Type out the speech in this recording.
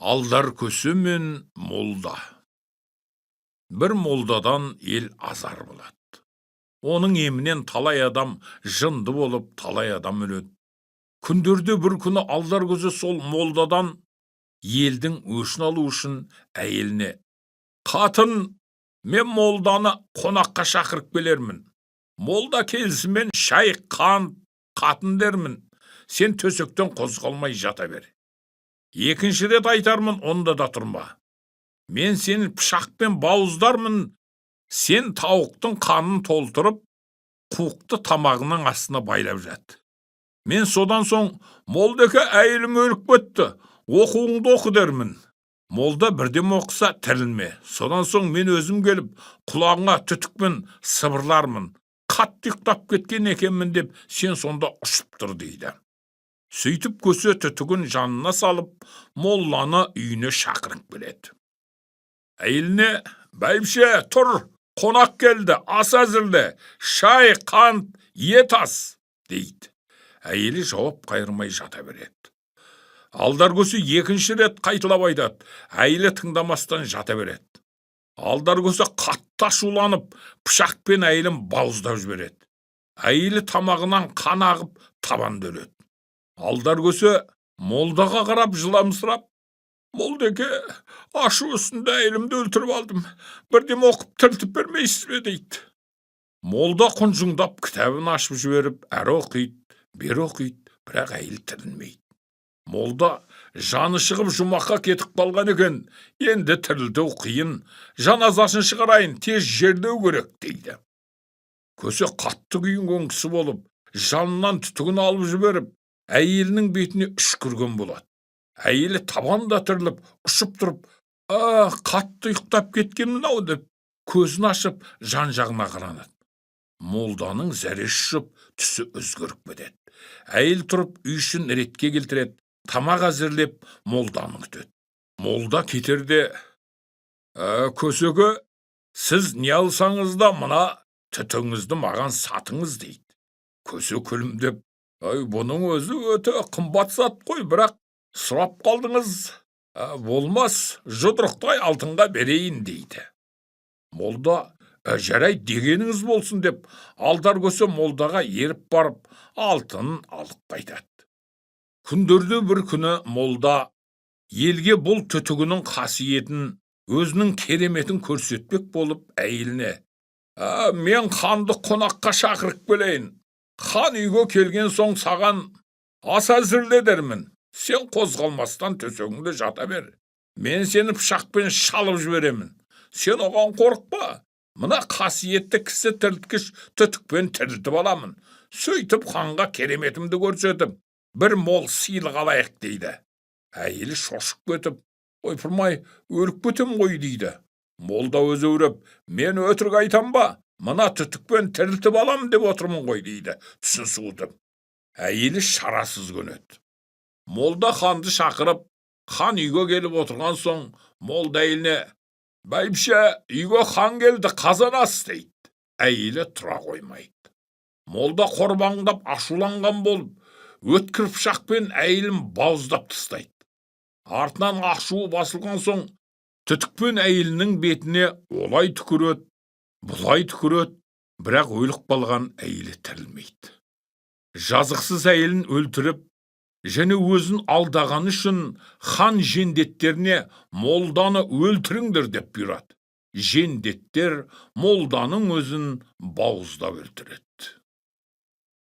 Алдар көсі мен молда. Бір молдадан ел азар болады. Оның емінен талай адам жынды болып, талай адам өледі. Күндерде бір күні алдар көзі сол молдадан елдің өшін алу үшін әйеліне: «Қатын, мен молданы қонаққа шақырып келермін. Молда келісімен шай, қант, қатын дермін. Сен төсектен қозғалмай жата бер. Екінші рет айтармын, онда да тұрма. Мен сені пышақпен бауыздармын. Сен тауықтың қанын толтырып, қуықты тамағының астына байлап жат. Мен содан соң: молдеке, әйелім өліп кетті, оқуыңды оқы дермін. Молда бірдем оқыса тірілме. Содан соң мен өзім келіп, құлағыңа түтікпен сыбырлармын. Қатты ұйықтап кеткен екенмін деп, сен сонда ұшып тұр» дейді. Сөйтіп көсе түтігін жанына салып, молланы үйіне шақырып келеді. Әйеліне: «Бәйбіше, тұр, қонақ келді, ас әзірле, шай, қант, ет ас» дейді. Әйелі жауап қайырмай жата береді. Алдар көсі екінші рет қайталап айтады. Әйелі тыңдамастан жата береді. Алдар көсі қатты ашуланып, пышақпен әйелін бауыздап жібереді. Әйелі тамағынан қан ағып, табанды өледі. Алдар көсі молдаға қарап жыламсырап: «Молдеке, ашу үстінде әйелімді өлтіріп алдым. Бірдем оқып тірілтіп бермейсіз бе?» дейді. Молда құнжыңдап кітабын ашып жіберіп, әрі оқиды, бері оқиды, бірақ әйел тірілмейді. Молда жаны шығып жұмаққа кетіп қалған екен. Енді тірілту қиын, жаназасын шығарайын, тез жерлеу керек дейді. Көсе қатты күйінген кісі болып, жанынан түтігін алып жіберіп, әйелінің бетіне үшкірген болады. Әйелі табанда тіріліп, ұшып тұрып: «Қатты ұйықтап кеткенмін ау» деп, көзін ашып, жан-жағына қаранады. Молданың зәресі ұшып, түсі өзгеріп кетеді. Әйел тұрып, үй ішін ретке келтіреді, тамақ әзірлеп, молданы күтеді. Молда кетерде: «Көсеге, сіз не алсаңыз да мына түтіңізді маған сатыңыз» дейді. Көсе күлімдеп: «Бұның өзі өте қымбат зат қой, бірақ сұрап қалдыңыз. Болмас, жұдырықтай алтынға берейін» дейді. Молда: «Жарай, дегеніңіз болсын» деп, алдар көсе молдаға еріп барып, алтын алып қайтады. Күндерде бір күні молда елге бұл түтігінің қасиетін, өзінің кереметін көрсетпек болып, әйеліне: «Мен ханды қонаққа шақырып келейін. Хан үйге келген соң саған ас әзірле дермін. Сен қозғалмастан төсегіңде жата бер. Мен сені пышақпен шалып жіберемін. Сен оған қорықпа. Мына қасиетті кісі тірілткіш түтікпен тірілтіп аламын. Сөйтіп ханға кереметімді көрсетіп, бір мол сыйлық алайық» дейді. Әйелі шошып кетіп: «Ойпырмай, өліп кетем ғой» дейді. Молда өзеуреп: «Мен өтірік айтам ба? Мына түтікпен тірілтіп алам деп отырмын ғой» дейді, түсін суытып. Әйелі шарасыз көнеді. Молда ханды шақырып, хан үйге келіп отырған соң, молда әйеліне: «Бәйбіше, үйге хан келді, қазан ас» дейді. Әйелі тұра қоймайды. Молда қорбаңдап ашуланған болып, өткір пышақпен әйелін бауыздап тастайды. Артынан ашуы басылған соң, түтікпен әйелінің бетіне олай түкіреді, бұлай түкіреді, бірақ өліп қалған әйелі тірілмейді. Жазықсыз әйелін өлтіріп, және өзін алдаған үшін хан жендеттеріне: «Молданы өлтіріңдер» деп бұйырады. Жендеттер молданың өзін бауыздап өлтіреді.